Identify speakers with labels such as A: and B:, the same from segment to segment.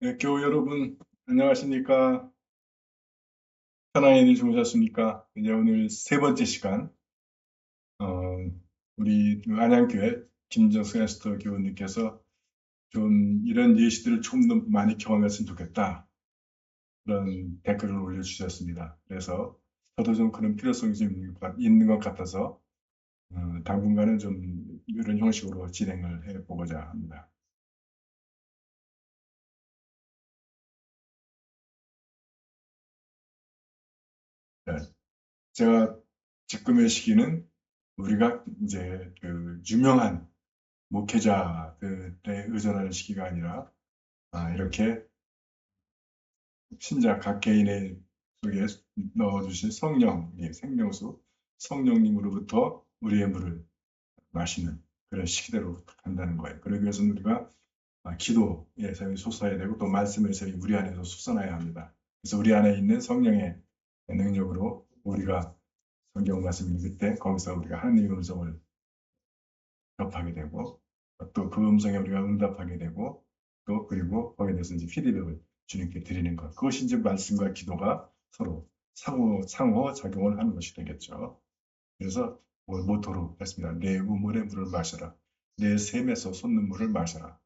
A: 네, 교우 여러분, 안녕하십니까? 편안히 주무셨습니까? 이제 오늘 세 번째 시간, 어, 우리 안양교회 김정수 에스터 교우님께서 좀 이런 예시들을 좀 더 많이 경험했으면 좋겠다. 그런 댓글을 올려주셨습니다. 그래서 저도 좀 그런 필요성이 좀 있는 것 같아서 당분간은 좀 이런 형식으로 진행을 해보고자 합니다. 네, 제가 지금의 시기는 우리가 이제 그 유명한 목회자들에 의존하는 시기가 아니라 이렇게 신자 각 개인의 속에 넣어주신 성령, 예, 생명수, 성령님으로부터 우리의 물을 마시는 그런 시기대로 간다는 거예요. 그러기 위해서는 우리가 기도의 사용이 솟아야 되고 또 말씀의 사용이 우리 안에서 솟아나야 합니다. 그래서 우리 안에 있는 성령의 능력으로 우리가 성경 말씀을 읽을 때 거기서 우리가 하나님의 음성을 접하게 되고 또 그 음성에 우리가 응답하게 되고 또 그리고 거기에 대해서 이제 피드백을 주님께 드리는 것. 그것이 이제 말씀과 기도가 서로 상호 작용을 하는 것이 되겠죠. 그래서 모토로 했습니다. 내 우물의 물을 마셔라. 내 샘에서 솟는 물을 마셔라.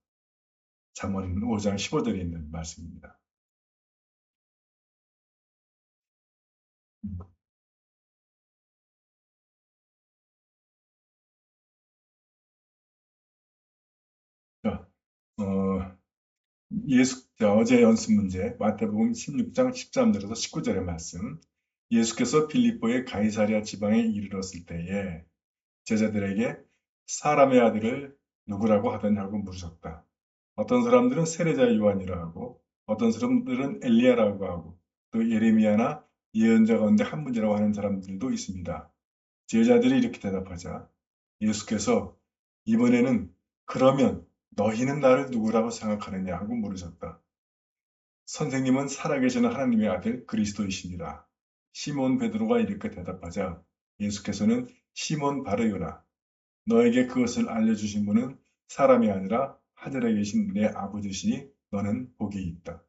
A: 잠언 5장 15절에 있는 말씀입니다. 음. 자, 어, 어제 연습 문제, 마태복음 16장 13절에서 19절의 말씀. 예수께서 빌립보의 가이사랴 지방에 이르렀을 때에 제자들에게 사람의 아들을 누구라고 하더냐고 물으셨다. 어떤 사람들은 세례자 요한이라 하고, 어떤 사람들은 엘리야라고 하고, 또 예레미야나 예언자 가운데 한 분이라고 하는 사람들도 있습니다. 제자들이 이렇게 대답하자 예수께서 이번에는 그러면 너희는 나를 누구라고 생각하느냐 하고 물으셨다. 선생님은 살아계시는 하나님의 아들 그리스도이십니다. 시몬 베드로가 이렇게 대답하자 예수께서는 시몬 바르요나 너에게 그것을 알려주신 분은 사람이 아니라 하늘에 계신 내 아버지시니 너는 복이 있다.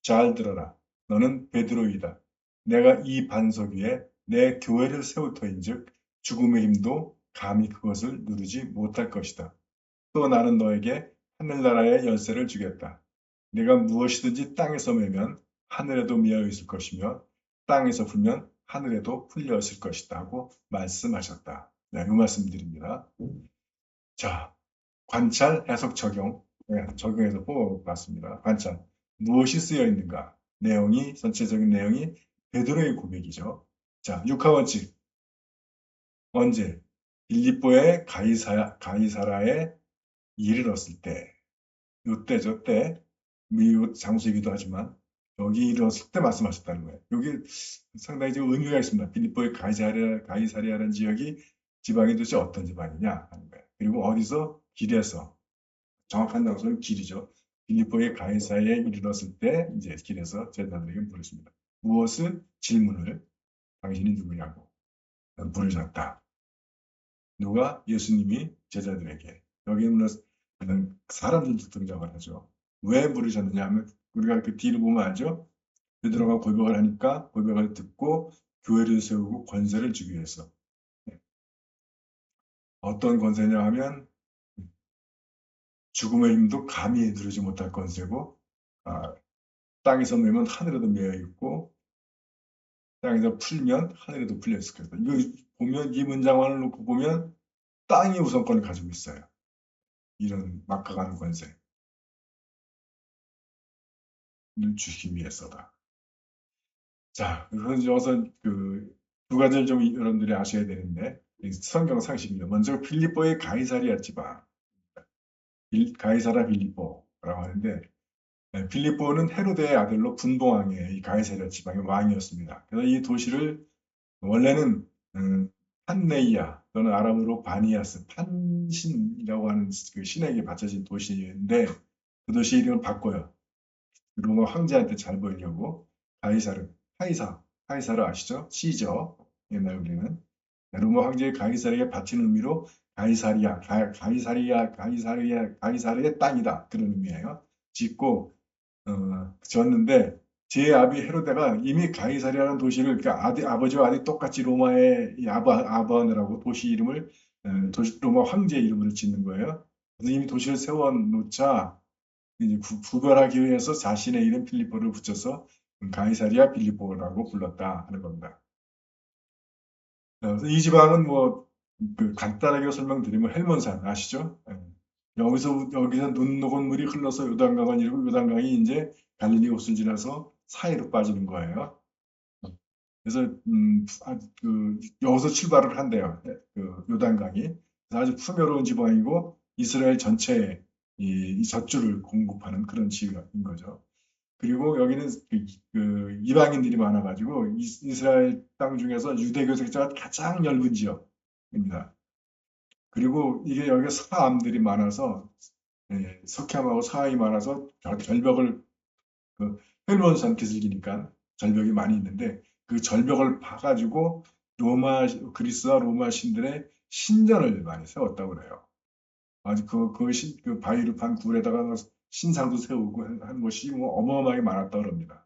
A: 잘 들어라. 너는 베드로이다. 내가 이 반석 위에 내 교회를 세울 터인즉 죽음의 힘도 감히 그것을 누르지 못할 것이다. 또 나는 너에게 하늘나라의 열쇠를 주겠다. 네가 무엇이든지 땅에서 매면 하늘에도 매여 있을 것이며 땅에서 풀면 하늘에도 풀려 있을 것이다 하고 말씀하셨다. 네, 이 말씀드립니다. 자, 관찰, 해석, 적용. 네, 적용해서 뽑아봤습니다. 관찰. 무엇이 쓰여 있는가? 내용이, 전체적인 내용이 베드로의 고백이죠. 자, 육하원칙. 언제? 빌립보의 가이사라에 이르렀을 때. 요때, 저때, 미국 장소이기도 하지만, 여기 이르렀을 때 말씀하셨다는 거예요. 여기 상당히 좀 의미가 있습니다. 빌립보의 가이사리아라는 지역이 지방이 도대체 어떤 지방이냐 하는 거예요. 그리고 어디서? 길에서. 정확한 장소는 길이죠. 빌립보의 가이사리아에 이르렀을 때 이제 길에서 제자들에게 물으십니다. 무엇을 질문을 당신이 누구냐고 물으셨다. 누가? 예수님이 제자들에게. 여기는 사람들도 등장을 하죠. 왜 물으셨느냐 하면 우리가 그 뒤를 보면 알죠? 베드로가 고백을 하니까 고백을 듣고 교회를 세우고 권세를 주기 위해서. 어떤 권세냐 하면 죽음의 힘도 감히 누르지 못할 권세고 아, 땅에서 매면 하늘에도 매여 있고 땅에서 풀면 하늘에도 풀려 있을 거다. 이거 보면 이 문장만을 놓고 보면 땅이 우선권을 가지고 있어요. 이런 막강한 권세를 주시기 위해서다. 자, 그래서 여기서 두 가지를 좀 여러분들이 아셔야 되는데 성경 상식입니다. 먼저 필리포의 가이사리아 지방, 가이사라 빌리포라고 하는데 빌리포는 헤로데의 아들로 분봉왕의 이 가이사리아 지방의 왕이었습니다. 그래서 이 도시를 원래는 판네이아 또는 아람어로 바니아스 판신이라고 하는 그 신에게 바쳐진 도시인데 그 도시 이름을 바꿔요. 로마 황제한테 잘 보이려고 가이사르, 카이사르 아시죠? 시저 옛날 우리는 로마 황제 가이사르에게 바치는 의미로 가이사리아, 가이사리아의 땅이다 그런 의미예요. 짓고 지었는데 제 아비 헤로데가 이미 가이사랴라는 도시를 그러니까 아버지와 아들이 똑같이 로마의 이 아바네라고 도시 이름을 로마 황제 이름으로 짓는 거예요. 그래서 이미 도시를 세워놓자 이제 구별하기 위해서 자신의 이름 필리포를 붙여서 가이사리아 필리포라고 불렀다 하는 겁니다. 그래서 이 지방은 뭐 간단하게 설명드리면 헬몬산 아시죠? 여기서 눈 녹은 물이 흘러서 요단강을 이루고 요단강이 이제 갈릴리 호수를 지나서 사이로 빠지는 거예요. 그래서 여기서 출발을 한대요. 요단강이. 그래서 아주 풍요로운 지방이고 이스라엘 전체에 이 젖줄을 공급하는 그런 지역인 거죠. 그리고 여기는 이방인들이 많아가지고 이스라엘 땅 중에서 유대교 색자가 가장 넓은 지역입니다. 그리고 이게 여기가 사암들이 많아서 석회암하고 사암이 많아서 절벽을 헬몬산 기슭이니까 절벽이 많이 있는데 그 절벽을 파가지고 그리스와 로마 신들의 신전을 많이 세웠다고 그래요. 아주 그 바위를 판 굴에다가 신상도 세우고 한 것이 뭐 어마어마하게 많았다고 합니다.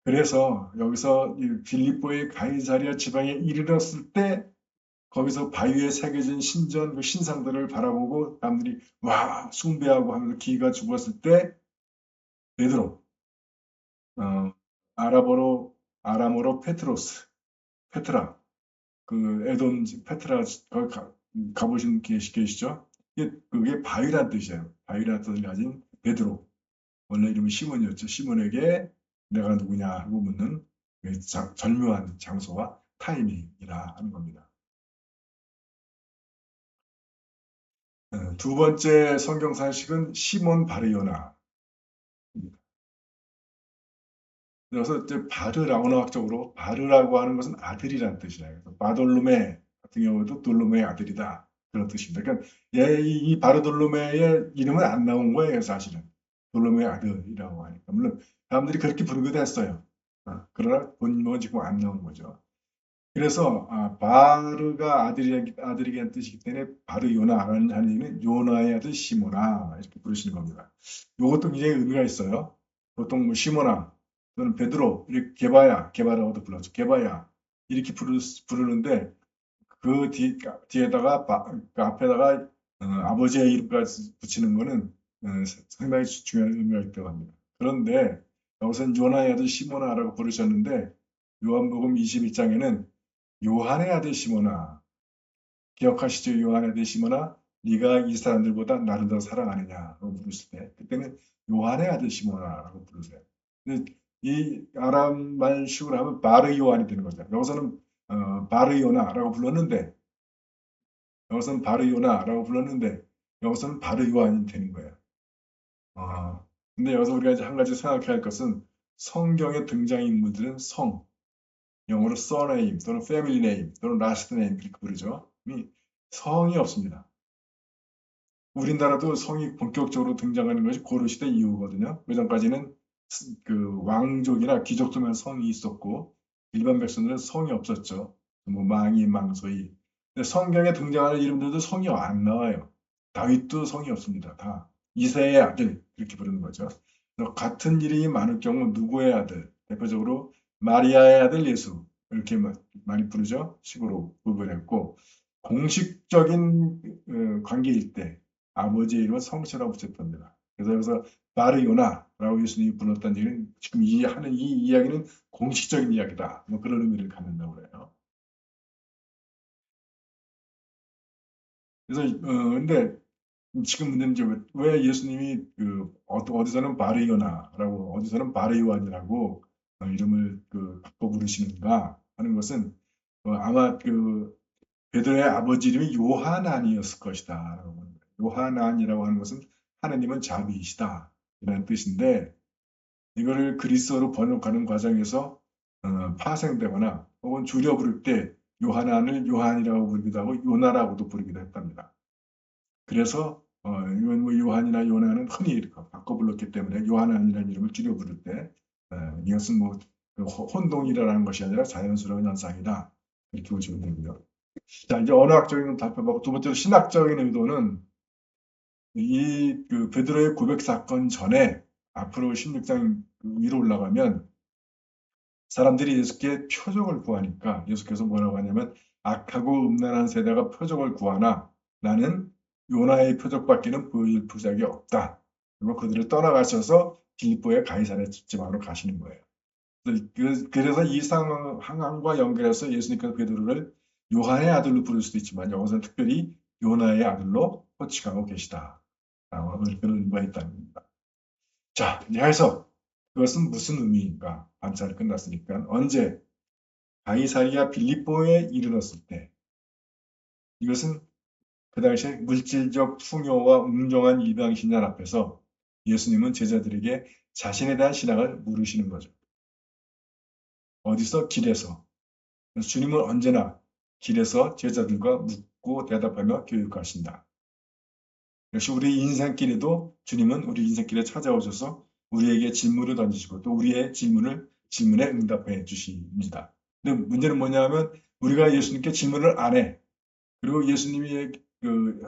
A: 그래서 여기서 이 빌립보의 가이사리아 지방에 이르렀을 때 거기서 바위에 새겨진 신전 그 신상들을 바라보고 남들이 와 숭배하고 하면서 기가 죽었을 때 베드로 어, 아람어로 페트라 그 에돔 페트라 거기 가보신 계시죠? 그게 바위란 뜻이에요. 바위란 뜻을 가진 베드로 원래 이름은 시몬이었죠. 시몬에게 내가 누구냐 하고 묻는 절묘한 장소와 타이밍이라 하는 겁니다. 두 번째 성경 산식은 시몬 바르요나. 그래서 이제 언어학적으로 바르라고 하는 것은 아들이라는 뜻이에요. 그래서 바돌로메 같은 경우도 돌로메의 아들이다. 그런 뜻입니다. 그러니까 이 바르돌로메의 이름은 안 나온 거예요, 사실은. 돌로메의 아들이라고 하니까. 물론 사람들이 그렇게 부르기도 했어요. 그러나 본명은 지금 안 나온 거죠. 그래서 바르가 아들이라는 뜻이기 때문에 바르 요나라는 얘기는 요나의 아들 시모나 이렇게 부르시는 겁니다. 이것도 굉장히 의미가 있어요. 보통 뭐 시모나 또는 베드로 이렇게 게바라고도 불렀죠. 게바야 이렇게 부르는데 그 뒤에다가 그 앞에다가 아버지의 이름까지 붙이는 거는 상당히 중요한 의미가 있다고 합니다. 그런데 여기서는 요나의 아들 시모나라고 부르셨는데 요한복음 21장에는 요한의 아들 시모나, 기억하시죠? 요한의 아들 시모나, 네가 이 사람들보다 나를 더 사랑하느냐고 부르실 때, 그때는 요한의 아들 시모나라고 부르세요. 근데 이 아람 말식으로 하면 바르 요한이 되는 거죠. 여기서는 바르 요나라고 불렀는데, 여기서는 바르 요나라고 불렀는데, 여기서는 바르 요한이 되는 거예요. 근데 여기서 우리가 이제 한 가지 생각해야 할 것은 성경의 등장인물들은 영어로 surname 또는 family name 또는 last name 이렇게 부르죠. 성이 없습니다. 우리나라도 성이 본격적으로 등장하는 것이 고려시대 이후거든요. 그전까지는 그 왕족이나 귀족들만 성이 있었고 일반 백성들은 성이 없었죠. 뭐 망이, 망소이. 근데 성경에 등장하는 이름들도 성이 안 나와요. 다윗도 성이 없습니다. 다 이새의 아들 이렇게 부르는 거죠. 같은 이름이 많을 경우 누구의 아들? 대표적으로 마리아의 아들 예수 이렇게 많이 부르죠. 식으로 구별했고 공식적인 관계일 때 아버지의 이름은 성씨라고 붙였답니다. 그래서 여기서 바르요나라고 예수님이 불렀다는 얘기는 지금 하는 이 이야기는 공식적인 이야기다. 뭐 그런 의미를 갖는다고 그래요. 그래서 근데 지금 문제는 이제 왜 예수님이 어디서는 바르요나라고 어디서는 바르요한이라고 이름을 바꿔 부르시는가 하는 것은 아마 베드로의 아버지 이름이 요하난이었을 것이다. 요하난이라고 하는 것은 하나님은 자비이시다. 이라는 뜻인데 이거를 그리스어로 번역하는 과정에서 파생되거나 혹은 줄여 부를 때 요하난을 요한이라고 부르기도 하고 요나라고도 부르기도 했답니다. 그래서 이건 뭐 요한이나 요나는 흔히 이렇게 바꿔 불렀기 때문에 요하난이라는 이름을 줄여 부를 때 이것은 뭐 혼동이라는 것이 아니라 자연스러운 현상이다. 이렇게 보시면 되고요. 자, 이제 언어학적인 답변하고 두 번째로 신학적인 의도는 그 베드로의 고백 사건 전에 앞으로 16장 위로 올라가면 사람들이 예수께 표적을 구하니까 예수께서 뭐라고 하냐면 악하고 음란한 세대가 표적을 구하나 나는 요나의 표적밖에는 보일 표적이 없다. 그리고 그들을 떠나가셔서 빌립보의 가이사랴 지방으로 가시는 거예요. 그래서 이 상황과 연결해서 예수님께서 베드로를 요한의 아들로 부를 수도 있지만 여기서는 특별히 요나의 아들로 호칭하고 계시다. 라고 그런 의미가 있다는 겁니다. 자, 이제 해서 그것은 무슨 의미인가? 반차를 끝났으니까 언제 가이사리아 빌립보에 이르렀을 때 이것은 그 당시에 물질적 풍요와 웅종한 이방 신앙 앞에서 예수님은 제자들에게 자신에 대한 신앙을 물으시는 거죠. 어디서? 길에서. 그래서 주님은 언제나 길에서 제자들과 묻고 대답하며 교육하신다. 역시 우리 인생길에도 주님은 우리 인생길에 찾아오셔서 우리에게 질문을 던지시고 또 우리의 질문에 응답해 주십니다. 근데 문제는 뭐냐면 우리가 예수님께 질문을 안 해. 그리고 예수님이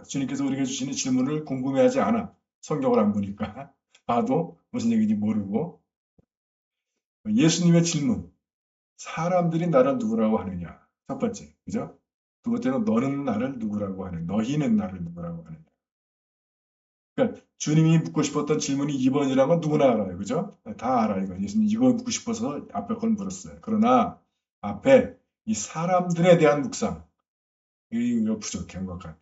A: 주님께서 우리에게 주시는 질문을 궁금해하지 않아. 성경을 안 보니까 봐도 무슨 얘기인지 모르고 예수님의 질문. 사람들이 나를 누구라고 하느냐? 첫 번째, 그죠? 두 번째는 너는 나를 누구라고 하느냐? 너희는 나를 누구라고 하느냐? 그러니까 주님이 묻고 싶었던 질문이 2번이라는 건 누구나 알아요. 그죠? 다 알아요. 이거. 예수님 이거 묻고 싶어서 앞에 걸 물었어요. 그러나 앞에 이 사람들에 대한 묵상, 이거 부족한 것 같아요.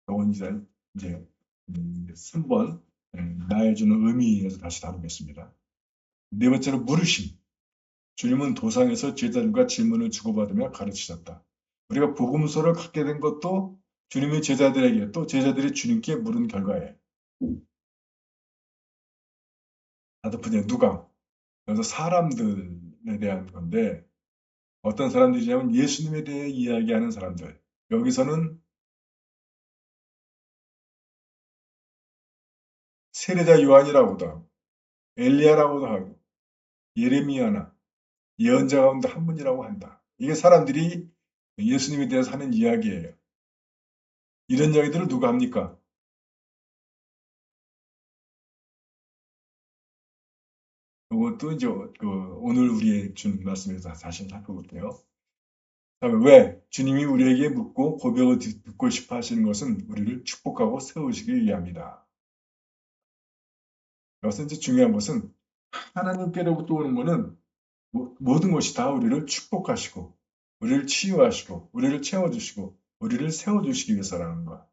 A: 이건 이제 3번 나의 주는 의미에서 다시 다루겠습니다. 네 번째로 물으심. 주님은 도상에서 제자들과 질문을 주고받으며 가르치셨다. 우리가 복음서를 갖게 된 것도 주님의 제자들에게 또 제자들이 주님께 물은 결과예요. 다섯 번째 누가. 그래서 사람들에 대한 건데 어떤 사람들이냐면 예수님에 대해 이야기하는 사람들. 여기서는 세례자 요한이라고도 하고 엘리야라고도 하고 예레미야나 예언자 가운데 한 분이라고 한다. 이게 사람들이 예수님에 대해서 하는 이야기예요. 이런 이야기들을 누가 합니까? 이것도 이제 오늘 우리의 준 말씀에서 다시 살펴볼게요. 왜? 주님이 우리에게 묻고 고백을 듣고 싶어 하시는 것은 우리를 축복하고 세우시기 위함이다. 여기서 이제 중요한 것은 하나님께로부터 오는 것은 모든 것이 다 우리를 축복하시고, 우리를 치유하시고, 우리를 채워주시고, 우리를 세워주시기 위해서라는 거야.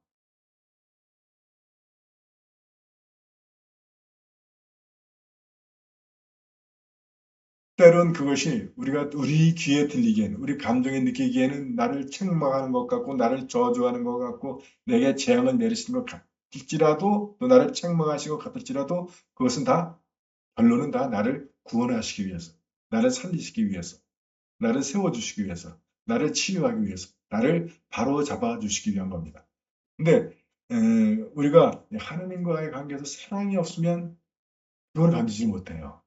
A: 때론 그것이 우리가 우리 귀에 들리기에는, 우리 감정에 느끼기에는 나를 책망하는 것 같고, 나를 저주하는 것 같고, 내게 재앙을 내리시는 것 같을지라도, 또 나를 책망하시고 같을지라도, 그것은 다, 결론은 다 나를 구원하시기 위해서, 나를 살리시기 위해서, 나를 세워주시기 위해서, 나를 치유하기 위해서, 나를 바로 잡아주시기 위한 겁니다. 근데 우리가 하느님과의 관계에서 사랑이 없으면 그걸 건지지 못해요.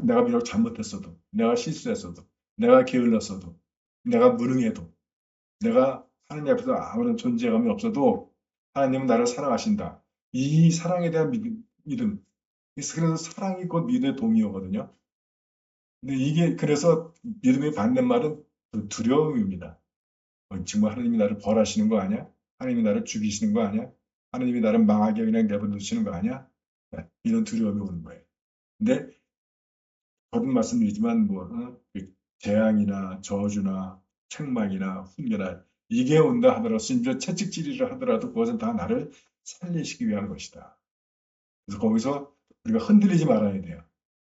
A: 내가 비록 잘못했어도, 내가 실수했어도, 내가 게을렀어도, 내가 무능해도, 내가 하나님 앞에서 아무런 존재감이 없어도 하나님은 나를 사랑하신다. 이 사랑에 대한 믿음. 그래서 사랑이 곧 믿음의 동의어거든요. 근데 이게 그래서 믿음의 반대말은 두려움입니다. 정말 하나님이 나를 벌하시는 거 아니야? 하나님이 나를 죽이시는 거 아니야? 하나님이 나를 망하게 그냥 내버려두시는 거 아니야? 네, 이런 두려움이 오는 거예요. 근데 거듭 말씀드리지만 그 재앙이나 저주나 책망이나 훈계나 이게 온다 하더라도 심지어 채찍질이라 하더라도 그것은 다 나를 살리시기 위한 것이다. 그래서 거기서 우리가 흔들리지 말아야 돼요.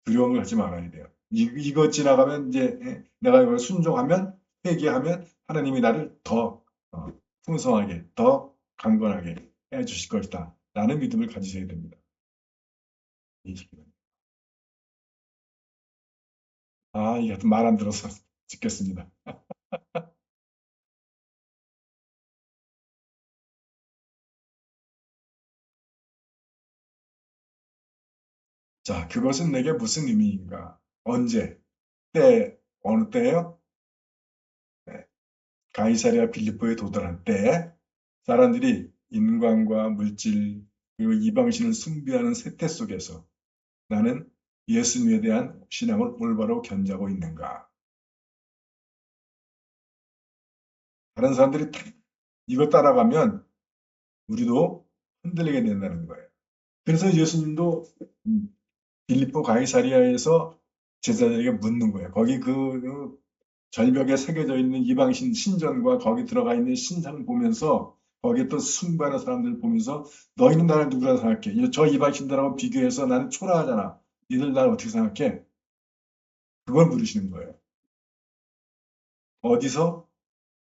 A: 두려움을 갖지 말아야 돼요. 이거 지나가면 이제 내가 이걸 순종하면 회개하면 하나님이 나를 더 풍성하게 더 강건하게 해주실 것이다. 라는 믿음을 가지셔야 됩니다. 이게 말 안 들어서 짓겠습니다. 자, 그것은 내게 무슨 의미인가? 언제? 때, 어느 때요? 네, 가이사랴 빌립보에 도달한 때 사람들이 인간과 물질, 그리고 이방신을 숭배하는 세태 속에서 나는 예수님에 대한 신앙을 올바로 견지하고 있는가? 다른 사람들이 다 이거 따라가면 우리도 흔들리게 된다는 거예요. 그래서 예수님도 빌립보 가이사리아에서 제자들에게 묻는 거예요. 거기 그 절벽에 새겨져 있는 이방신 신전과 거기 들어가 있는 신상 보면서 거기에 또 숭배하는 사람들 보면서 너희는 나를 누구라 생각해? 저 이방신들하고 비교해서 나는 초라하잖아. 니들 나를 어떻게 생각해? 그걸 물으시는 거예요. 어디서?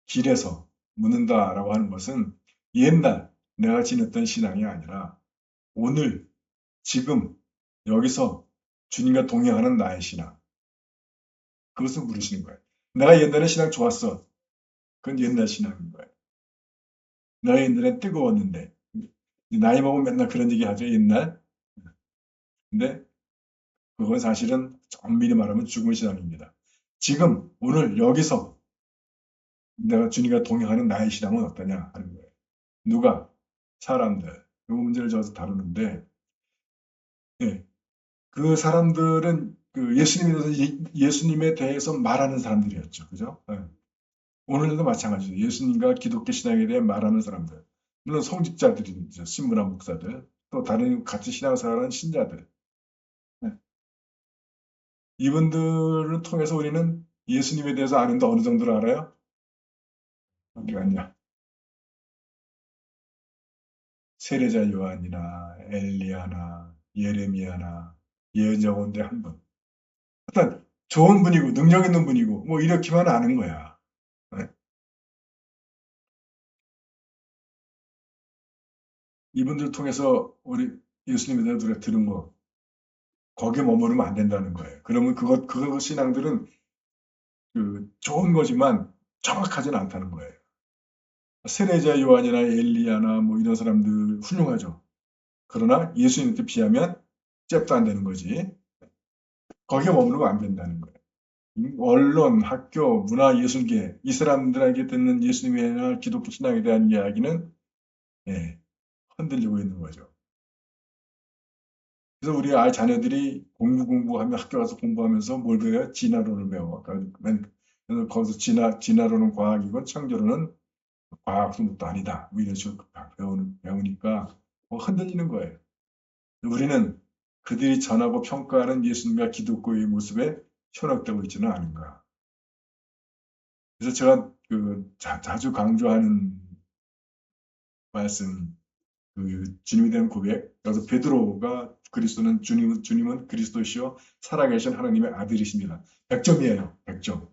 A: 길에서 묻는다라고 하는 것은 옛날 내가 지녔던 신앙이 아니라 오늘, 지금, 여기서 주님과 동행하는 나의 신앙. 그것을 물으시는 거예요. 내가 옛날에 신앙 좋았어. 그건 옛날 신앙인 거예요. 내가 옛날엔 뜨거웠는데. 나이 먹으면 맨날 그런 얘기 하죠, 옛날. 근데 그건 사실은 엄밀히 말하면 죽은 신앙입니다. 지금, 오늘, 여기서 내가 주님과 동행하는 나의 신앙은 어떠냐 하는 거예요. 누가? 사람들. 이 문제를 저어서 다루는데, 예, 그 사람들은 그 예수님에 대해서 말하는 사람들이었죠. 그죠? 예. 오늘도 마찬가지죠. 예수님과 기독교 신앙에 대해 말하는 사람들. 물론 성직자들이죠. 신문학 목사들. 또 다른 같이 신앙생활하는 신자들. 예. 이분들을 통해서 우리는 예수님에 대해서 아는데 어느 정도로 알아요? 어디 갔냐? 세례자 요한이나 엘리야나 예레미야나 예언자 가운데 한 분. 일단 좋은 분이고 능력 있는 분이고 뭐 이렇게만 아는 거야. 예. 이분들 통해서 우리 예수님에 대해서 우리가 들은 거 거기에 머무르면 안 된다는 거예요. 그러면 그거 신앙들은 그 좋은 거지만 정확하지는 않다는 거예요. 세례자 요한이나 엘리야나 뭐 이런 사람들 훌륭하죠. 그러나 예수님한테 비하면 잽도 안 되는 거지. 거기에 머무르면 안 된다는 거예요. 언론, 학교, 문화, 예술계 이 사람들에게 듣는 예수님이나 기독교 신앙에 대한 이야기는 예, 흔들리고 있는 거죠. 그래서 우리 아이 자녀들이 공부하면 학교 가서 공부하면서 뭘 배워요? 진화론을 배워. 그래서 거기서 진화론은 과학이고 창조론은 과학도 아니다. 뭐 이런 식으로 배우니까 뭐 흔들리는 거예요. 우리는 그들이 전하고 평가하는 예수님과 기독교의 모습에 현혹되고 있지는 않은가. 그래서 제가 자주 강조하는 말씀, 주님에 대한 고백. 그래서 베드로가 그리스도는 주님은 그리스도시요 살아계신 하나님의 아들이십니다. 100점이에요. 100점.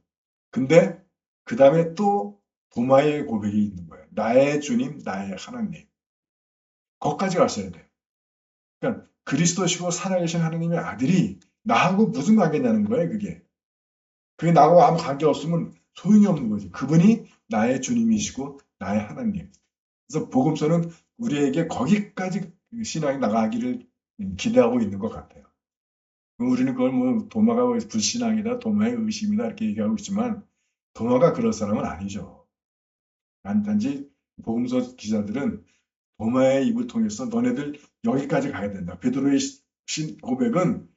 A: 근데 그 다음에 또 도마의 고백이 있는 거예요. 나의 주님, 나의 하나님. 거기까지 가셔야 돼요. 그러니까 그리스도시고 살아계신 하나님의 아들이 나하고 무슨 관계냐는 거예요, 그게. 그게 나하고 아무 관계 없으면 소용이 없는 거지. 그분이 나의 주님이시고 나의 하나님. 그래서 복음서는 우리에게 거기까지 신앙이 나가기를 기대하고 있는 것 같아요. 우리는 그걸 뭐 도마가 불신앙이다, 도마의 의심이다 이렇게 얘기하고 있지만 도마가 그럴 사람은 아니죠. 단지 복음서 기자들은 도마의 입을 통해서 너네들 여기까지 가야 된다. 베드로의 고백은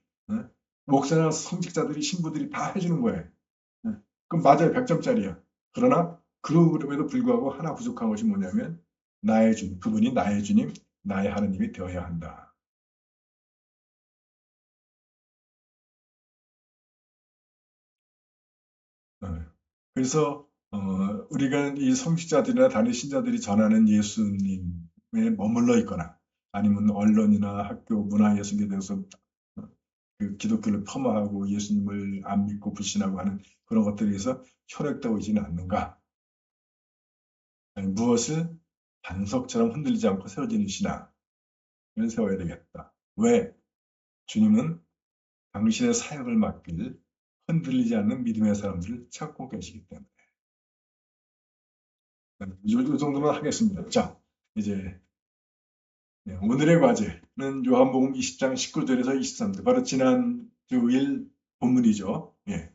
A: 목사나 성직자들이 신부들이 다 해주는 거예요. 그럼 맞아요. 100점짜리야. 그러나 그럼에도 불구하고 하나 부족한 것이 뭐냐면 나의 주님, 그분이 나의 주님, 나의 하나님이 되어야 한다. 어, 그래서 우리가 이 성직자들이나 다른 신자들이 전하는 예수님에 머물러 있거나 아니면 언론이나 학교, 문화, 예술에 대해서 그 기독교를 폄하하고 예수님을 안 믿고 불신하고 하는 그런 것들에 의해서 혈액되고 있지는 않는가? 아니, 무엇을 반석처럼 흔들리지 않고 세워지는 신앙을 세워야 되겠다. 왜? 주님은 당신의 사역을 맡길 흔들리지 않는 믿음의 사람들을 찾고 계시기 때문에. 이 정도만 하겠습니다. 자, 이제 오늘의 과제는 요한복음 20장 19절에서 23절. 바로 지난 주일 본문이죠. 예.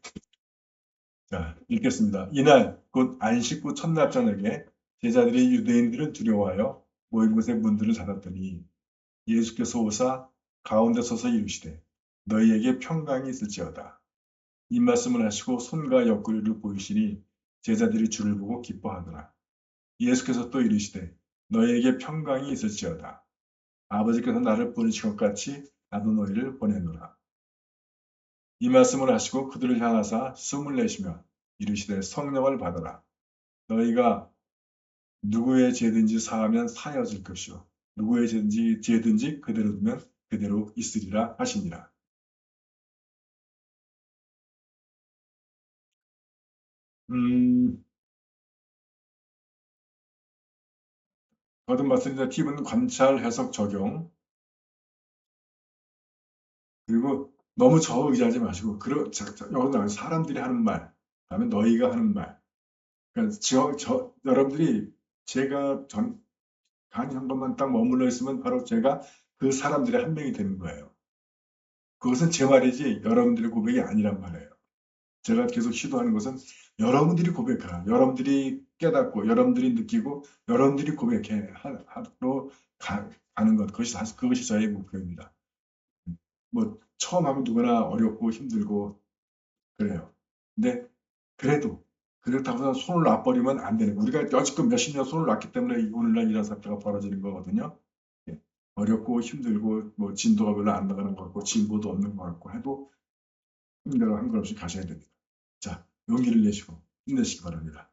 A: 자, 읽겠습니다. 이날 곧 안식 후 첫날 저녁에 제자들이 유대인들을 두려워하여 모인 곳의 문들을 닫았더니 예수께서 오사 가운데 서서 이르시되 너희에게 평강이 있을지어다. 이 말씀을 하시고 손과 옆구리를 보이시니 제자들이 주를 보고 기뻐하더라. 예수께서 또 이르시되 너희에게 평강이 있을지어다. 아버지께서 나를 보내신 것 같이 나도 너희를 보내노라. 이 말씀을 하시고 그들을 향하사 숨을 내쉬며 이르시되 성령을 받아라. 너희가 누구의 죄든지 사하면 사여질 것이요 누구의 죄든지 그대로 두면 그대로 있으리라 하시니라. 음, 거듭 말씀드린 팁은 관찰, 해석, 적용. 그리고 너무 저의지하지 마시고, 여기 나와 사람들이 하는 말, 그다음에 너희가 하는 말. 그러니까 여러분들이 제가 강의 한 번만 딱 머물러 있으면 바로 제가 그 사람들의 한 명이 되는 거예요. 그것은 제 말이지 여러분들의 고백이 아니란 말이에요. 제가 계속 시도하는 것은 여러분들이 고백하라. 여러분들이 깨닫고, 여러분들이 느끼고, 여러분들이 고백해 하로 가는 것. 그것이 저의 목표입니다. 뭐, 처음 하면 누구나 어렵고 힘들고 그래요. 근데 그렇다고 해서 손을 놔버리면 안 되는 거예요. 우리가 여지껏 몇십 년 손을 놨기 때문에 오늘날 이런 사태가 벌어지는 거거든요. 예. 어렵고 힘들고 뭐 진도가 별로 안 나가는 것 같고 진보도 없는 것 같고 해도 힘대로 한 걸 없이 가셔야 됩니다. 자, 용기를 내시고 힘내시기 바랍니다.